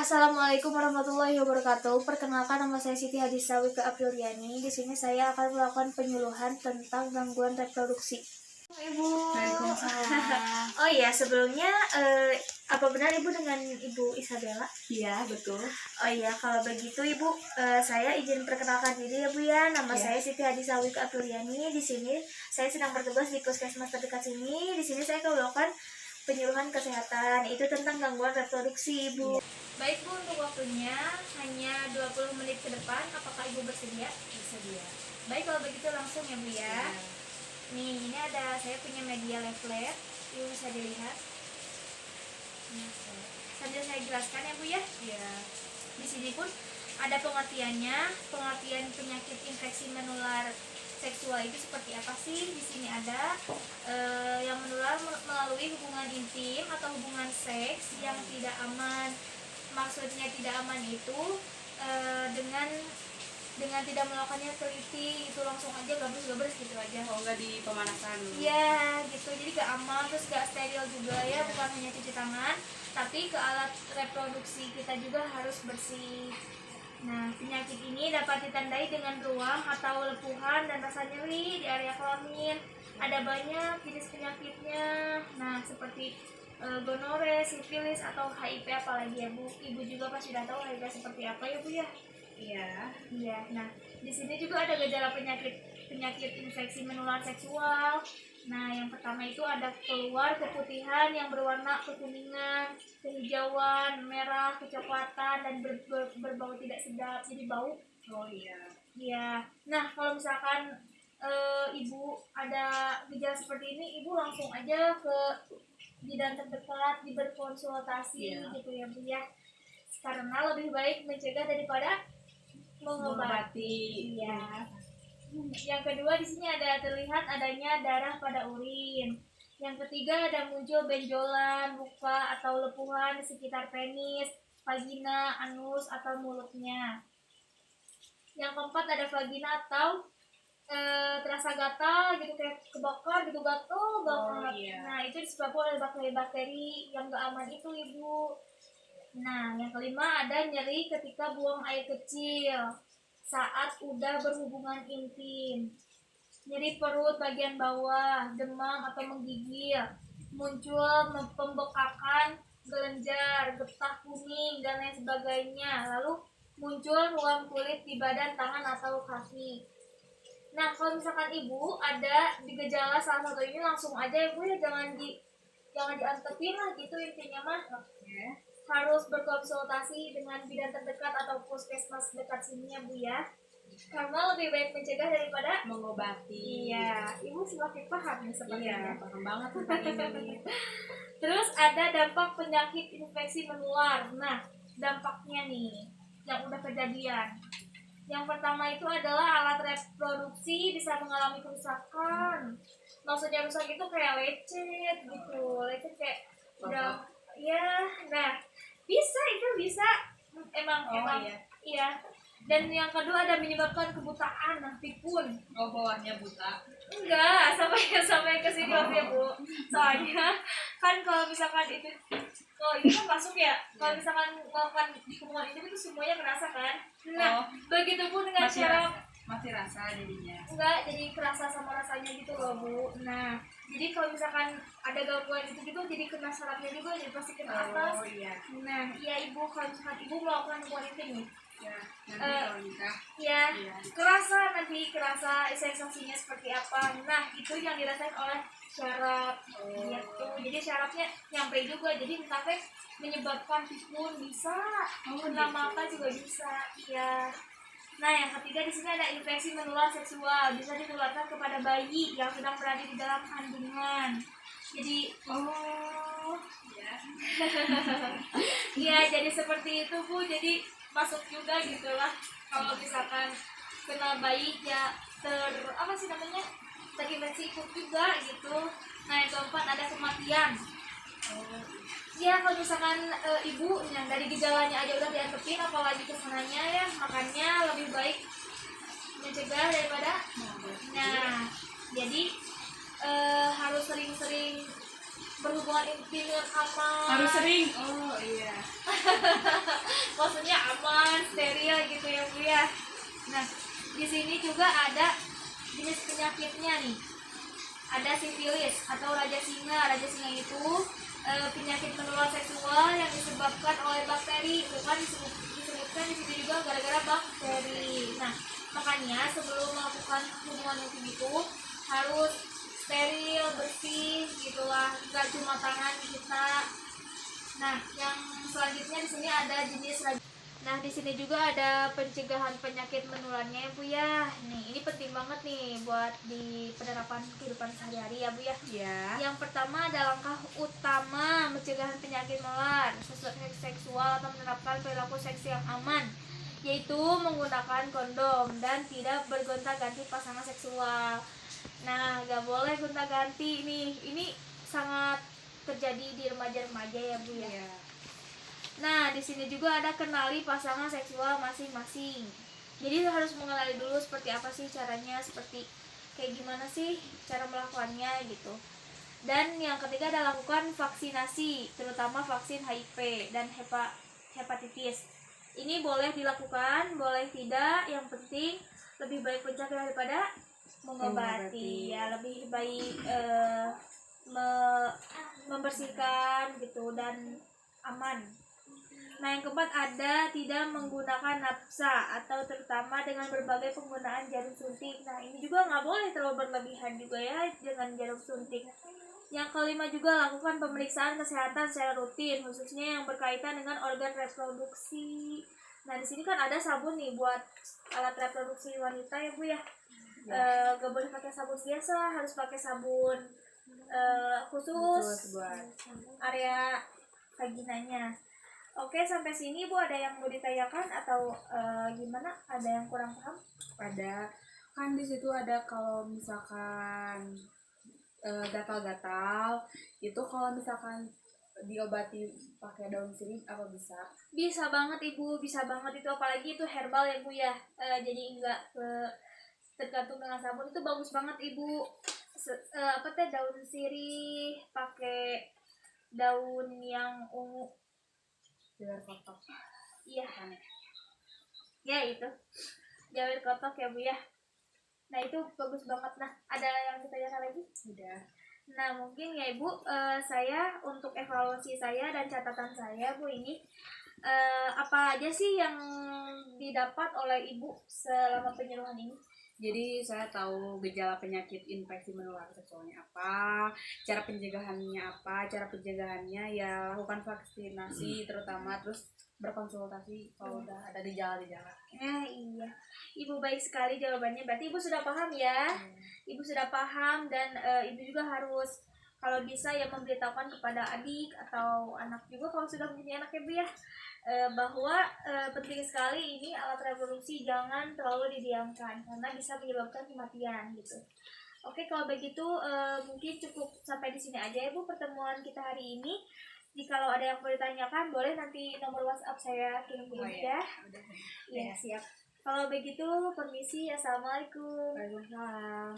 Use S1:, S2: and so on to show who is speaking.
S1: Assalamualaikum warahmatullahi wabarakatuh. Perkenalkan, nama saya Siti Hadisah Wika Apriliani. Di sini saya akan melakukan penyuluhan tentang gangguan reproduksi. Ibu.
S2: Waalaikumsalam.
S1: Oh iya, sebelumnya apa benar Ibu dengan Ibu Isabella?
S2: Iya, betul.
S1: Oh iya, kalau begitu Ibu, saya izin perkenalkan diri ya Bu ya. Nama saya Siti Hadisah Wika Apriliani. Di sini saya sedang bertugas di puskesmas terdekat sini. Di sini saya akan melakukan penyuluhan kesehatan, itu tentang gangguan reproduksi Ibu. Baik Bu, untuk waktunya hanya 20 menit ke depan. Apakah Ibu bersedia?
S2: Bersedia.
S1: Baik, kalau begitu langsung ya Bu ya. Nih, ini ada saya punya media leaflet. Ibu bisa dilihat. Sambil saya jelaskan ya Bu ya.
S2: Iya.
S1: Di sini pun ada pengertiannya. Pengertian penyakit infeksi menular seksual itu seperti apa sih? Di sini ada yang menular melalui hubungan intim atau hubungan seks yang tidak aman. Maksudnya tidak aman itu dengan tidak melakukannya teliti, itu langsung aja gabres-gabres gitu aja.
S2: Oh, nggak di pemanasan?
S1: Iya, gitu. Jadi gak aman, terus gak steril juga ya. Bukan hanya cuci tangan, tapi ke alat reproduksi kita juga harus bersih. Nah, penyakit ini dapat ditandai dengan ruam atau lepuhan dan rasa nyeri di area kelamin. Ada banyak jenis penyakitnya. Nah, seperti gonore, sifilis, atau HIV apalagi ya Bu. Ibu juga pasti sudah tahu HIV seperti apa ya Bu ya?
S2: Iya.
S1: Iya. Nah, di sini juga ada gejala penyakit infeksi menular seksual. Nah, yang pertama itu ada keluar keputihan yang berwarna kekuningan, kehijauan, merah, kecoklatan, dan berbau tidak sedap. Jadi bau.
S2: Oh iya.
S1: Iya. Nah, kalau misalkan Ibu ada gejala seperti ini, Ibu langsung aja ke bidan terdekat, berkonsultasi gitu ya Bu ya. Karena lebih baik mencegah daripada mengobati. Iya. Yang kedua, di sini ada terlihat adanya darah pada urin. Yang ketiga, ada muncul benjolan, luka atau lepuhan di sekitar penis, vagina, anus atau mulutnya. Yang keempat, ada vagina atau terasa gatal gitu, kayak kebakar gitu, gatal banget.
S2: Iya.
S1: Nah, itu disebabkan oleh bakteri-bakteri yang gak aman itu Ibu. Nah, yang kelima, ada nyeri ketika buang air kecil saat udah berhubungan intim, nyeri perut bagian bawah, demam atau menggigil, muncul pembekakan, gelenjar, getah kuning, dan lain sebagainya. Lalu muncul ruam kulit di badan, tangan atau kaki. Nah, kalau misalkan Ibu ada di gejala salah satu ini, langsung aja Ibu ya, jangan diantepin lah gitu intinya mah. Harus berkonsultasi dengan bidan terdekat atau puskesmas dekat sini ya Bu ya. Karena lebih baik mencegah daripada
S2: mengobati.
S1: Iya, Ibu semakin paham ya sepertinya.
S2: Iya, paham banget tentang ini.
S1: Terus ada dampak penyakit infeksi menular. Nah, dampaknya nih yang udah kejadian. Yang pertama itu adalah alat reproduksi bisa mengalami kerusakan. Maksudnya rusak itu kayak lecet gitu. Lecet kayak udah ya, nah itu bisa emang iya. Dan yang kedua ada menyebabkan kebutaan, nah pikun.
S2: Oh, bawahnya buta?
S1: Enggak, sampai ke sini ya Bu. Soalnya kan kalau misalkan itu kan masuk ya. Kalau misalkan melakukan di hubungan itu semuanya kerasa kan. Nah, begitu pun dengan
S2: masih rasa jadinya.
S1: Enggak, jadi kerasa sama rasanya gitu loh Bu. Nah, jadi kalau misalkan ada gangguan itu gitu, jadi kena sarafnya juga, jadi pasti kena atas.
S2: Oh iya.
S1: Nah, iya Ibu, kalau misalkan Ibu melakukan hubungan itu nih,
S2: ya, nanti kalau nikah.
S1: Iya. Kerasa sensasinya seperti apa. Nah, itu yang dirasain oleh syaraf. Gitu. Jadi syarafnya nyampe juga, jadi entah menyebabkan pikun bisa, kena mata juga bisa. Iya. Nah, yang ketiga di sini ada infeksi menular seksual, bisa ditularkan kepada bayi yang sedang berada di dalam kandungan. Jadi, iya, jadi seperti itu Bu. Jadi masuk juga gitulah kalau misalkan kena bayi ya terinfeksi ikut juga gitu. Nah, yang keempat ada kematian. Ya, kalau misalkan Ibu yang dari gejalanya aja udah diantepin, apalagi kesananya ya, makanya lebih baik mencegah daripada. Nah, jadi harus sering-sering berhubungan intim dengan aman.
S2: Harus sering. Oh iya.
S1: Nah, di sini juga ada jenis penyakitnya nih. Ada sifilis atau raja singa. Raja singa itu penyakit menular seksual yang disebabkan oleh bakteri. Itu kan disebutkan di situ juga gara-gara bakteri. Nah, makanya sebelum melakukan hubungan intim itu harus steril, bersih gitulah, nggak cuma tangan kita. Nah, yang selanjutnya di sini ada jenis raja. Nah, di sini juga ada pencegahan penyakit menularnya ya Bu ya. Nih, ini penting banget nih buat di penerapan kehidupan sehari-hari ya Bu ya.
S2: Ya.
S1: Yang pertama ada langkah utama pencegahan penyakit menular sesuai seksual atau menerapkan perilaku seks yang aman, yaitu menggunakan kondom dan tidak bergonta-ganti pasangan seksual. Nah, gak boleh gonta-ganti nih. Ini sangat terjadi di remaja-remaja ya Bu ya.
S2: Iya.
S1: Nah, di sini juga ada kenali pasangan seksual masing-masing. Jadi harus mengenali dulu seperti apa sih caranya, seperti kayak gimana sih cara melakukannya gitu. Dan yang ketiga ada lakukan vaksinasi, terutama vaksin HIV dan hepatitis. Ini boleh dilakukan, boleh tidak. Yang penting lebih baik mencegah daripada mengobati. Ya, lebih baik membersihkan gitu dan aman. Nah, yang keempat ada tidak menggunakan nafsa atau terutama dengan berbagai penggunaan jarum suntik. Nah, ini juga nggak boleh terlalu berlebihan juga ya dengan jarum suntik. Yang kelima juga lakukan pemeriksaan kesehatan secara rutin, khususnya yang berkaitan dengan organ reproduksi. Nah, di sini kan ada sabun nih buat alat reproduksi wanita ya Bu ya. Gak boleh pakai sabun biasa, harus pakai sabun khusus
S2: buat
S1: area vaginanya. Oke, sampai sini Bu ada yang mau ditanyakan atau gimana? Ada yang kurang paham?
S2: ada kan di situ ada kalau misalkan gatal-gatal itu kalau misalkan diobati pakai daun sirih apa bisa?
S1: Bisa banget Ibu, bisa banget itu, apalagi itu herbal ya Bu ya. Jadi enggak tergantung dengan sabun, itu bagus banget Ibu. Apa teh, daun sirih pakai daun yang ungu.
S2: Biar kotor.
S1: Iya. Ya itu. Jawir kotok ya Bu ya. Nah, itu bagus banget. Nah, ada yang ditanyakan lagi?
S2: Udah.
S1: Nah, mungkin ya Ibu, saya untuk evaluasi saya dan catatan saya Bu ini, apa aja sih yang didapat oleh Ibu selama penyuluhan ini?
S2: Jadi saya tahu gejala penyakit infeksi menular seksualnya apa, cara pencegahannya apa, cara pencegahannya ya lakukan vaksinasi terutama, terus berkonsultasi kalau udah ada gejala-gejala.
S1: Iya, Ibu baik sekali jawabannya. Berarti Ibu sudah paham ya? Ibu sudah paham dan Ibu juga harus kalau bisa ya memberitahukan kepada adik atau anak juga kalau sudah punya anak ya Bu ya, bahwa penting sekali ini alat reproduksi jangan terlalu didiamkan karena bisa menyebabkan kematian gitu. Oke, kalau begitu mungkin cukup sampai di sini aja ya Bu pertemuan kita hari ini. Jikalau ada yang mau ditanyakan boleh nanti nomor WhatsApp saya kirim ya.
S2: Udah.
S1: Iya, siap. Kalau begitu permisi, assalamualaikum.
S2: Waalaikumsalam.